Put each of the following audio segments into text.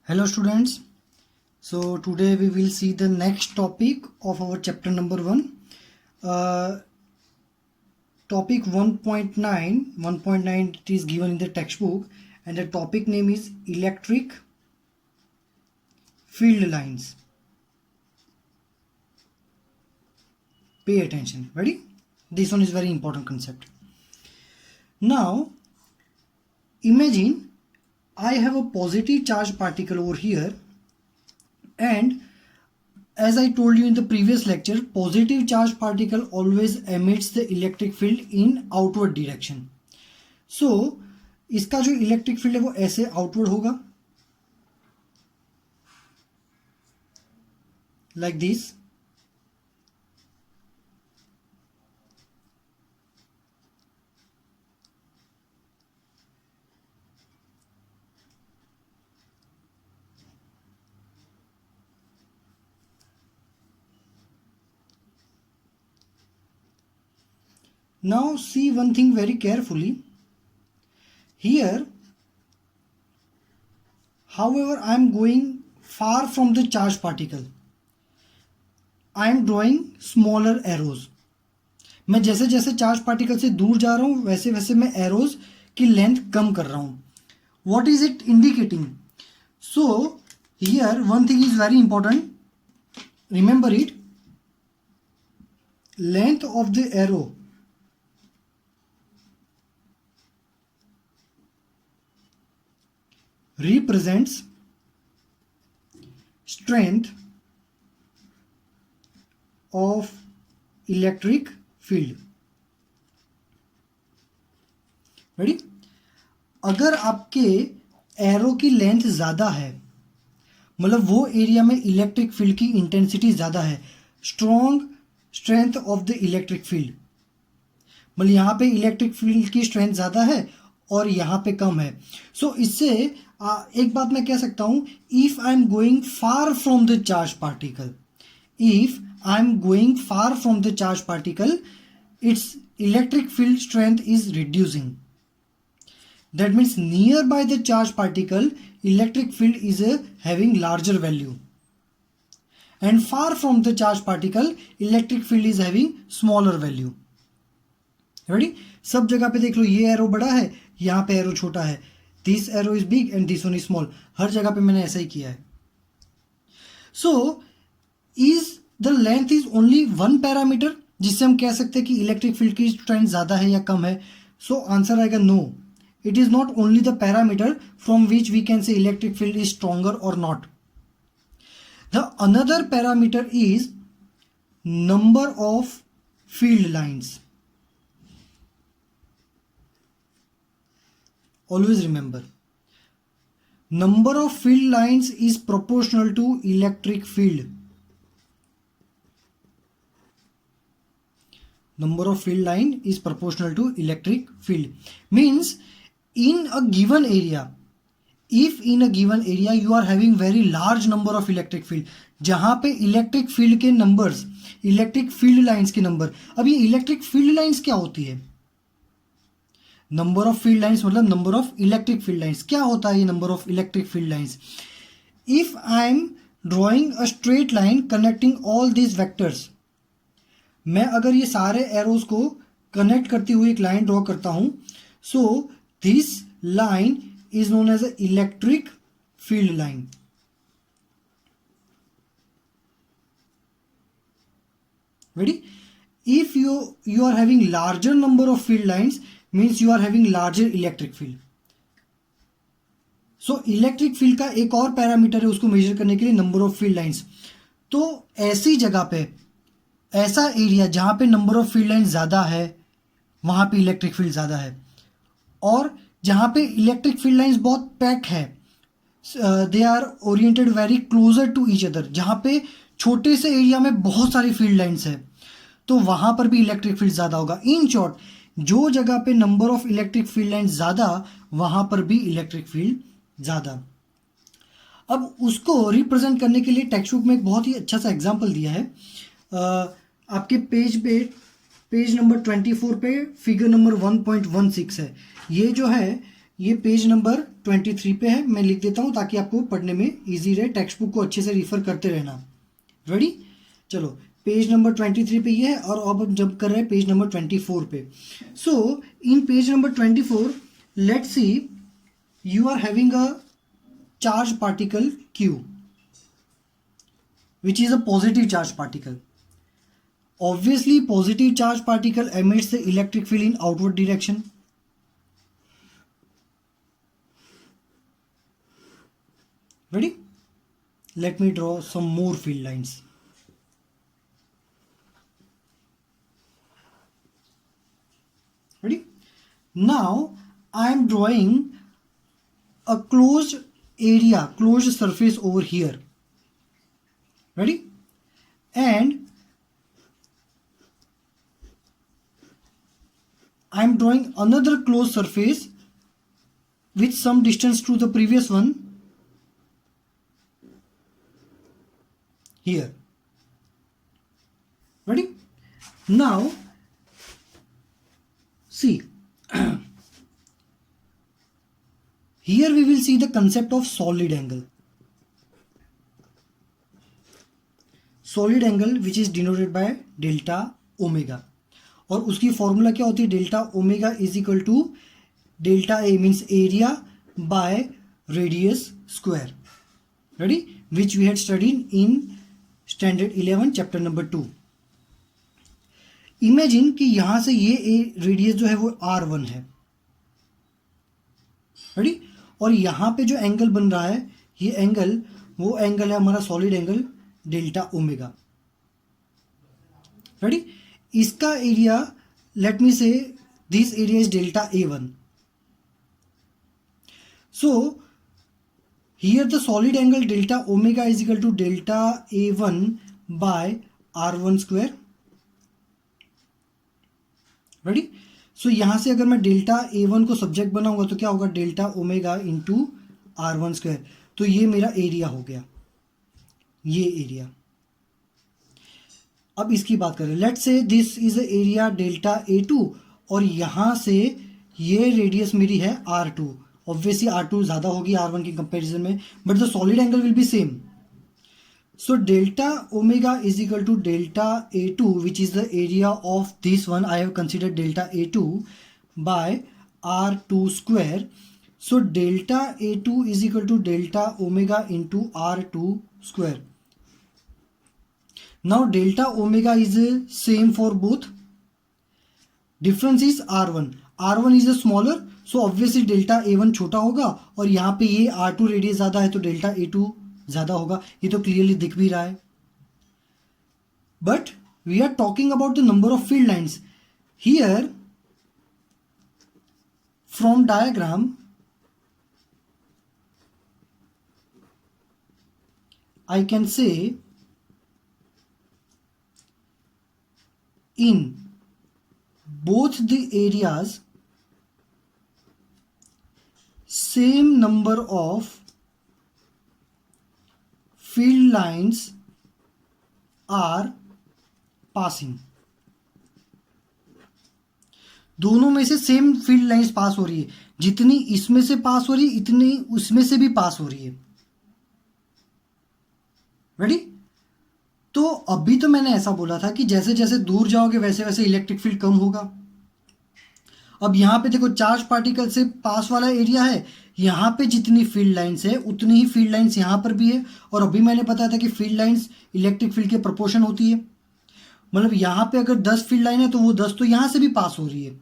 Hello students. So today we will see the next topic of our chapter number 1. Topic 1.9 it is given in the textbook and the topic name is electric field lines. Pay attention. Ready? This one is very important concept. Now imagine I have a positive charge particle over here, and as I told you in the previous lecture, positive charge particle always emits the electric field in outward direction. So इसका जो electric field है वो ऐसे outward होगा, like this. Now see one thing very carefully. Here, however, I am going far from the charged particle. I am drawing smaller arrows. मैं जैसे जैसे charge particle से दूर जा रहा हूँ वैसे वैसे मैं एरोज की लेंथ कम कर रहा हूँ. What is it indicating? So here one thing is very important. Remember it. Length of the arrow represents strength of electric field. Ready? अगर आपके एरो की लेंथ ज़्यादा है, मतलब वो एरिया में इलेक्ट्रिक फील्ड की इंटेंसिटी ज़्यादा है, strong strength of the electric field, मतलब यहाँ पे इलेक्ट्रिक फील्ड की स्ट्रेंथ ज़्यादा है और यहाँ पे कम है. सो इससे एक बात मैं कह सकता हूँ, if I am going far from the charge particle, if I am going far from the charge particle, it's electric field strength is reducing. That means nearby the charge particle, electric field is having larger value, and far from the charge particle, electric field is having smaller value. Ready? सब जगह पे देख लो, ये arrow बड़ा है, यहाँ पे arrow छोटा है. This arrow is big and this one is small. हर जगह पे मैंने ऐसा ही किया है. So is the length is only one parameter जिससे हम कह सकते हैं कि इलेक्ट्रिक फील्ड की स्ट्रेंथ ज्यादा है या कम है? सो आंसर आएगा no. It is not only the parameter from which we can say electric field is stronger or not. The another parameter is number of field lines. Always remember, number of field lines is proportional to electric field. Number of field line is proportional to electric field. Means in a given area, if in a given area you are having very large number of electric field, जहाँ पे electric field के numbers, electric field lines के number, अब ये electric field lines क्या होती है? Number of field lines मतलब number of electric field lines. क्या होता है ये number of electric field lines? If I am drawing a straight line connecting all these vectors, मैं अगर ये सारे एरोज को कनेक्ट करती हुई एक लाइन ड्रॉ करता हूं, सो this line is known as an electric field line. Ready? If you are having larger number of field lines, means you are having larger electric field. So electric field का एक और parameter है उसको major करने के लिए, number of field lines. तो ऐसी जगह पे, ऐसा एरिया जहां पे नंबर ऑफ फील्ड लाइन ज्यादा है वहां पे इलेक्ट्रिक फील्ड ज्यादा है, और जहाँ पे इलेक्ट्रिक फील्ड लाइंस बहुत पैक है, they are oriented very closer to each other, जहाँ पे छोटे से एरिया में बहुत सारी फील्ड लाइंस है, तो वहाँ पर भी इलेक्ट्रिक फील्ड ज़्यादा होगा. इन शॉर्ट, जो जगह पे number of electric field lines ज़्यादा, वहाँ पर भी इलेक्ट्रिक फील्ड ज़्यादा. अब उसको रिप्रेजेंट करने के लिए टेक्स्ट बुक में एक बहुत ही अच्छा सा एग्जाम्पल दिया है. आपके पेज नंबर 24 पे फिगर नंबर 1.16 है. ये जो है ये पेज नंबर 23 पे है, मैं लिख देता हूँ ताकि आपको पढ़ने में इजी रहे, टेक्स्ट बुक को अच्छे से रिफर करते रहना। रेडी, चलो पेज नंबर 23 पे ये है, और अब हम जंप कर रहे हैं पेज नंबर 24 पे। So in page number 24 let's see you are having a charge particle q which is a positive charge particle. Obviously positive charge particle emits the electric field in outward direction. Ready, let me draw some more field lines. Ready, now I am drawing a closed area, closed surface over here. Ready, and I am drawing another closed surface with some distance to the previous one here. Ready, now see here we will see the concept of solid angle. Solid angle which is denoted by delta omega, और उसकी formula क्या होती है, delta omega is equal to delta A means area by radius square. Ready, which we had studied in standard 11 chapter number 2. Imagine कि यहां से ये radius जो है वो R1 है. रेडी, और यहाँ पे जो एंगल बन रहा है ये एंगल, वो एंगल है हमारा solid angle delta omega. Ready, इसका area let me say this area is delta A1. So here the solid angle delta omega is equal to delta A1 by R1 square. Ready, सो यहां से अगर मैं delta A1 को subject बनाऊंगा तो क्या होगा, delta omega into R1 square. तो ये मेरा एरिया हो गया, ये एरिया. अब इसकी बात करें, लेट से this is area delta A2, और यहां से ये रेडियस मेरी है R2. ऑब्वियसली R2 ज़्यादा होगी R1 के कंपैरिजन में, but the solid angle will be same. So delta omega is equal to delta A2, which is the area of this one. I have considered delta A2 by R2 square. So delta A2 is equal to delta omega into R2 square. Now delta omega is same for both. Difference is R1. R1 is a smaller, so obviously delta A1 छोटा होगा, और यहाँ पे ये R2 radius ज़्यादा है तो delta A2 ज़्यादा होगा. ये तो क्लियरली दिख भी रहा है. But we are talking about the number of field lines here. From diagram I can say in both the areas same number of field lines are passing. दोनों में से सेम फील्ड लाइंस पास हो रही है. जितनी इसमें से पास हो रही है इतनी उसमें से भी पास हो रही है. रेडी. तो अभी तो मैंने ऐसा बोला था कि जैसे जैसे दूर जाओगे वैसे वैसे इलेक्ट्रिक फील्ड कम होगा. अब यहां पे देखो चार्ज पार्टिकल से पास वाला एरिया है, यहां पे जितनी फील्ड लाइंस है उतनी ही फील्ड लाइंस यहां पर भी है. और अभी मैंने बताया था कि फील्ड लाइंस इलेक्ट्रिक फील्ड के प्रोपोर्शन होती है. मतलब यहां पे अगर 10 फील्ड लाइन है तो वो 10 तो यहां से भी पास हो रही है.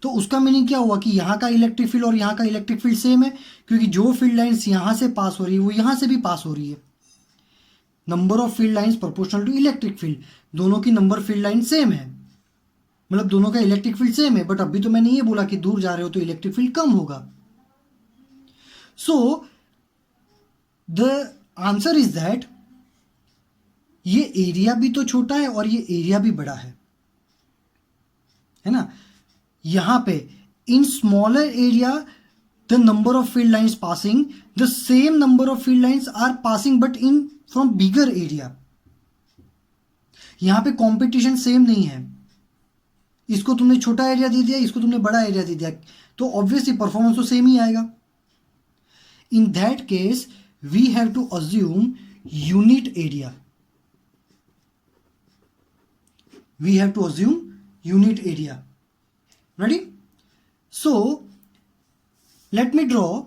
तो उसका मीनिंग क्या हुआ कि यहाँ का इलेक्ट्रिक फील्ड और यहाँ का इलेक्ट्रिक फील्ड सेम है, क्योंकि जो फील्ड लाइंस यहाँ से पास हो रही है वो यहाँ से भी पास हो रही है. Number of field lines proportional to electric field. दोनों की नंबर फील्ड लाइन सेम है, मतलब दोनों का इलेक्ट्रिक फील्ड सेम है. बट अभी तो मैंने ये बोला कि दूर जा रहे हो तो इलेक्ट्रिक फील्ड कम होगा. So the answer is that ये एरिया भी तो छोटा है और ये एरिया भी बड़ा है ना. यहां पे in smaller area the number of field lines passing, the same number of field lines are passing but in from bigger area. यहां पे कंपटीशन सेम नहीं है. इसको तुमने छोटा एरिया दे दिया, इसको तुमने बड़ा एरिया दे दिया, तो ऑब्वियसली परफॉर्मेंस तो सेम ही आएगा. In that case we have to assume unit area. We have to assume unit area. Ready? So let me draw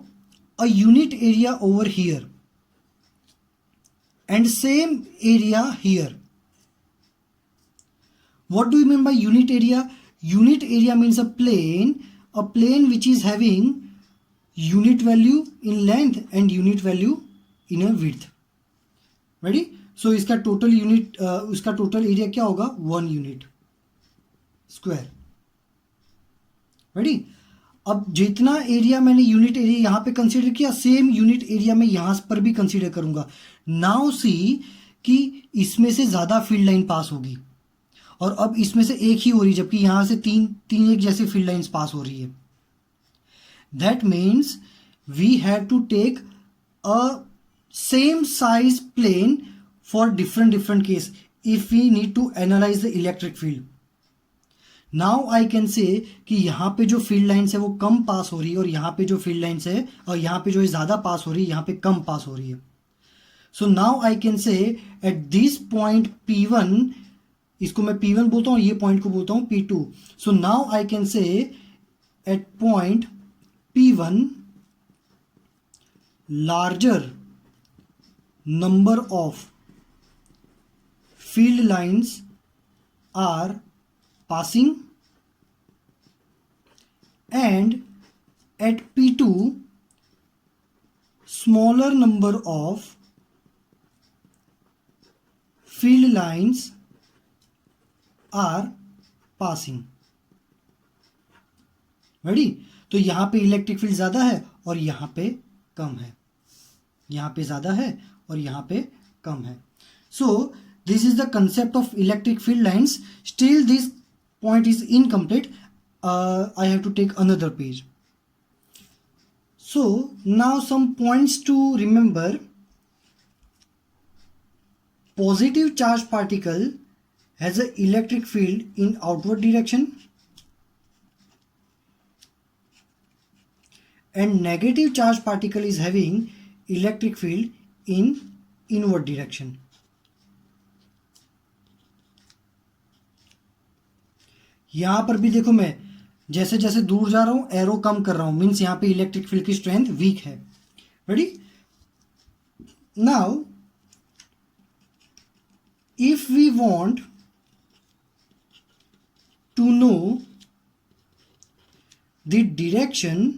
a unit area over here and same area here. What do you mean by unit area? Unit area means a plane which is having unit value in length and unit value in a width. Ready? सो इसका total unit, उसका total area क्या होगा? 1 unit square. Ready? अब जितना area मैंने unit area यहां पे consider किया, सेम यूनिट एरिया में यहां पर भी कंसीडर करूंगा. नाउ सी कि इसमें से ज्यादा फील्ड लाइन पास होगी और अब इसमें से एक ही हो रही, जबकि यहां से तीन एक जैसे फील्ड लाइंस पास हो रही है. That means we have to take a same size plane for different case if we need to analyze the electric field. Now I can say कि यहाँ पे जो फील्ड लाइन्स है वो कम पास हो रही है और यहाँ पे जो फील्ड लाइन्स है और यहाँ पे जो ज़्यादा पास हो रही है, यहाँ पे कम पास हो रही है. सो now I can say at this point P1, इसको मैं P1 बोलता हूँ, ये पॉइंट को बोलता हूँ P2. So now I can say at point P1 larger number of field lines are passing and at P2 smaller number of field lines are passing. ready? तो यहां पे इलेक्ट्रिक फील्ड ज्यादा है और यहां पे कम है, यहां पे ज्यादा है और यहां पे कम है. सो this is the concept of electric field lines. Still this point is incomplete. I have to take another page. So now some points to remember. Positive charge particle has an electric field in outward direction and negative charge particle is having electric field in inward direction. यहां पर भी देखो, मैं जैसे जैसे दूर जा रहा हूं एरो कम कर रहा हूं, मीन्स यहां पे इलेक्ट्रिक फील्ड की स्ट्रेंथ वीक है. Ready? Now if we want to know the direction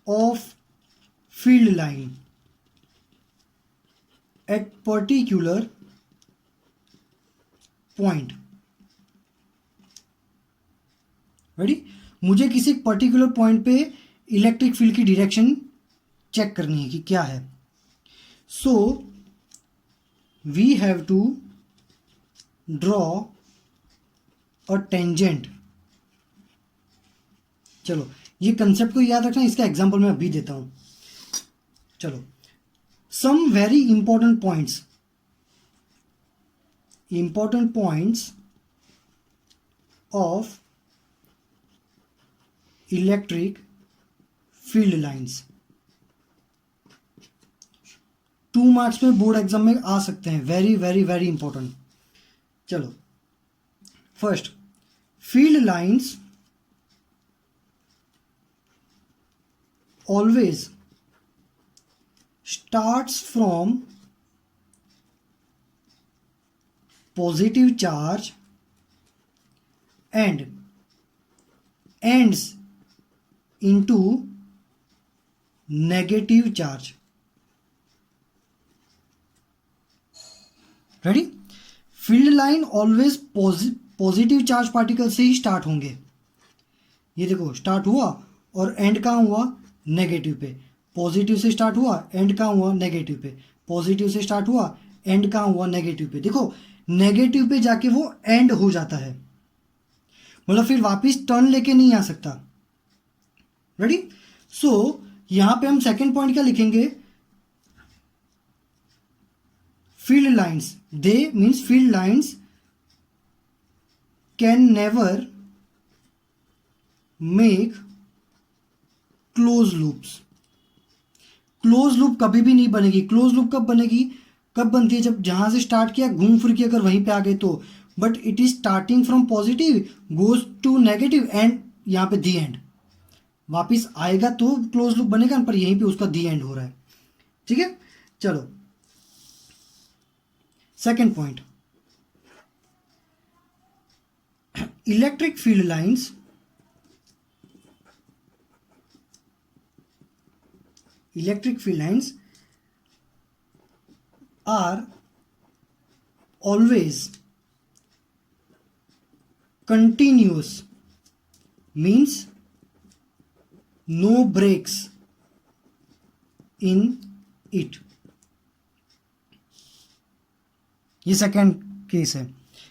of field line at particular point. Ready? मुझे किसी पर्टिकुलर पॉइंट पे इलेक्ट्रिक फील्ड की डायरेक्शन चेक करनी है कि क्या है. So we have to draw a tangent. चलो ये कंसेप्ट को याद रखना, इसका एग्जांपल मैं अभी देता हूं. चलो, some very important points of electric field lines 2 marks में बोर्ड एग्जाम में आ सकते हैं. Very very very important. चलो, first, field lines always starts from positive charge and ends into negative charge. Ready? Field line always positive charge particle से ही start होंगे. ये देखो, स्टार्ट हुआ और एंड कहाँ हुआ? नेगेटिव पे. पॉजिटिव से स्टार्ट हुआ, एंड कहाँ हुआ? नेगेटिव पे. पॉजिटिव से स्टार्ट हुआ, एंड कहाँ हुआ? नेगेटिव पे. देखो, नेगेटिव पे जाके वो एंड हो जाता है, मतलब फिर वापस टर्न लेके नहीं आ सकता. रेडी? सो यहां पे हम सेकेंड पॉइंट क्या लिखेंगे? Field lines, they means field lines can never make close loops. Close loop कभी भी नहीं बनेगी। क्लोज लूप कब बनेगी, कब बनती है, जब जहां से स्टार्ट किया घूम फिर के अगर वहीं पे आ गए तो, but it is starting from positive goes to negative and यहाँ पे दी एंड वापिस आएगा तो क्लोज लूप बनेगा, पर यहीं पे उसका दी एंड हो रहा है। ठीक है, चलो second point, electric field lines are always continuous, means no breaks in it। ये सेकेंड केस है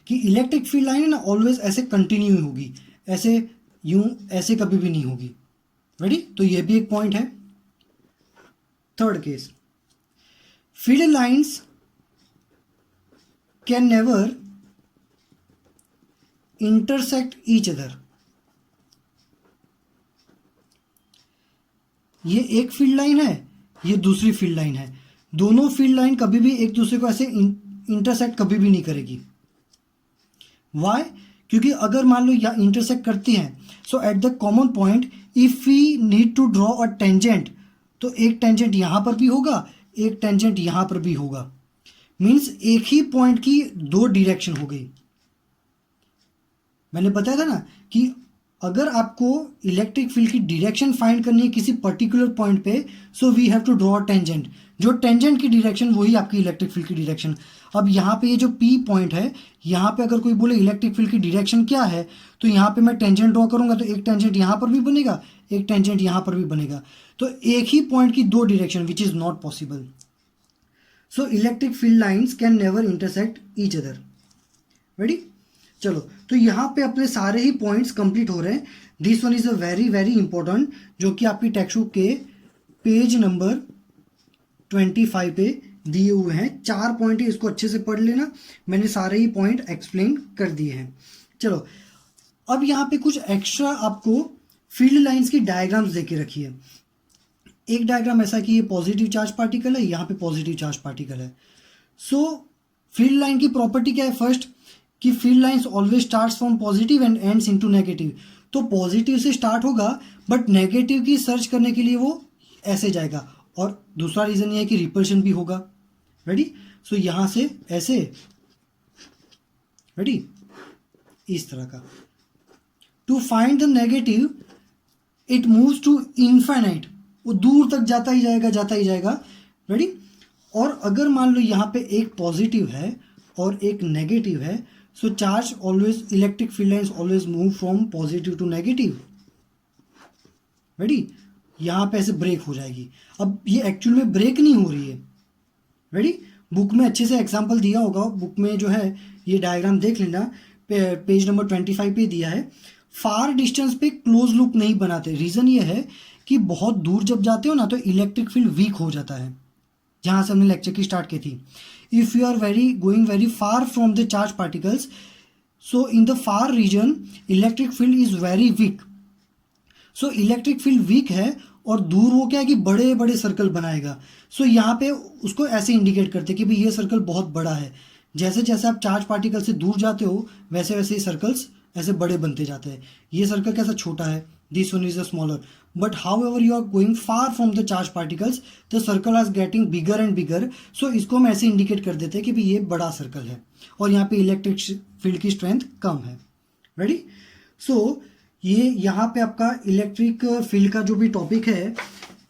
कि इलेक्ट्रिक फील्ड लाइन है ना ऑलवेज ऐसे कंटिन्यू होगी, ऐसे यूं ऐसे कभी भी नहीं होगी। रेडी, तो ये भी एक पॉइंट है। Third case, field lines can never intersect each other. ये एक फील्ड लाइन है, ये दूसरी फील्ड लाइन है, दोनों फील्ड लाइन कभी भी एक दूसरे को ऐसे इंटरसेक्ट कभी भी नहीं करेगी। वाई, क्योंकि अगर मान लो या इंटरसेक्ट करती हैं, so at the common point if we need to draw a tangent, तो एक टेंजेंट यहां पर भी होगा, एक टेंजेंट यहां पर भी होगा, मीन्स एक ही पॉइंट की दो डायरेक्शन हो गई। मैंने बताया था ना कि अगर आपको इलेक्ट्रिक फील्ड की डायरेक्शन फाइंड करनी है किसी पर्टिकुलर पॉइंट पे, so we have to draw a tangent, जो टेंजेंट की डायरेक्शन वही आपकी इलेक्ट्रिक फील्ड की डायरेक्शन। अब यहाँ पे ये जो पी पॉइंट है, यहाँ पे अगर कोई बोले इलेक्ट्रिक फील्ड की डायरेक्शन क्या है, तो यहाँ पे मैं टेंजेंट ड्रॉ करूंगा तो एक टेंजेंट यहाँ पर भी बनेगा, एक टेंजेंट यहाँ पर भी बनेगा, तो एक ही पॉइंट की दो direction, which is not possible. So electric field lines can never intersect each other. Ready, चलो तो यहाँ पे अपने सारे ही पॉइंट्स कंप्लीट हो रहे हैं। This one is a very very important, जो कि आपकी टेक्स्ट बुक के पेज नंबर 25 पे दिए हुए हैं। 4 पॉइंट है, इसको अच्छे से पढ़ लेना, मैंने सारे ही पॉइंट एक्सप्लेन कर दिए हैं। चलो अब यहाँ पे कुछ एक्स्ट्रा आपको फील्ड लाइंस की डायग्राम्स देके रखी है। एक डायग्राम ऐसा कि ये पॉजिटिव चार्ज पार्टिकल है, यहाँ पे पॉजिटिव चार्ज पार्टिकल है। सो फील्ड लाइन की प्रॉपर्टी क्या है, फर्स्ट कि field lines always starts from positive and ends into negative. तो पॉजिटिव से स्टार्ट होगा बट नेगेटिव की सर्च करने के लिए वो ऐसे जाएगा, और दूसरा रीजन ये है कि रिपल्शन भी होगा। रेडी, सो यहां से ऐसे, रेडी, इस तरह का। To find the negative it moves to infinite, वो दूर तक जाता ही जाएगा, जाता ही जाएगा। रेडी, और अगर मान लो यहाँ पे एक पॉजिटिव है और एक नेगेटिव है, so charge always, electric field lines always move from positive to negative. Ready, यहाँ पे ऐसे ब्रेक हो जाएगी। अब ये एक्चुअल में ब्रेक नहीं हो रही है। रेडी, बुक में अच्छे से एग्जांपल दिया होगा, बुक में जो है ये डायग्राम देख लेना, पेज नंबर 25 पे दिया है। फार डिस्टेंस पे क्लोज लूप नहीं बनाते, रीजन ये है कि बहुत दूर जब जाते हो ना तो इलेक्ट्रिक फील्ड वीक हो जाता है, जहां से हमने लेक्चर की स्टार्ट की थी। If you are going very far from the charge particles, so in the far region electric field is very weak. So electric field weak है और दूर वो क्या है कि बड़े बड़े सर्कल बनाएगा। सो यहाँ पे उसको ऐसे इंडिकेट करते हैं कि भाई ये सर्कल बहुत बड़ा है। जैसे जैसे आप चार्ज पार्टिकल से दूर जाते हो वैसे वैसे ही सर्कल्स ऐसे बड़े बनते जाते हैं। ये सर्कल कैसा छोटा है, this one is a smaller, but however you are going far from the charge particles the circle are getting bigger and bigger. So इसको हम ऐसे इंडिकेट कर देते हैं कि भाई ये बड़ा सर्कल है और यहाँ पे इलेक्ट्रिक फील्ड की स्ट्रेंथ कम है। रेडी, सो ये यहाँ पे आपका इलेक्ट्रिक फील्ड का जो भी टॉपिक है,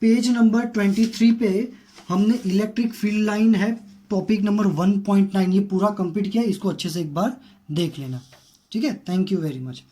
पेज नंबर 23 पे हमने इलेक्ट्रिक फील्ड लाइन है टॉपिक नंबर 1.9 ये पूरा कंप्लीट किया। इसको अच्छे से एक बार देख लेना, ठीक है। Thank you very much.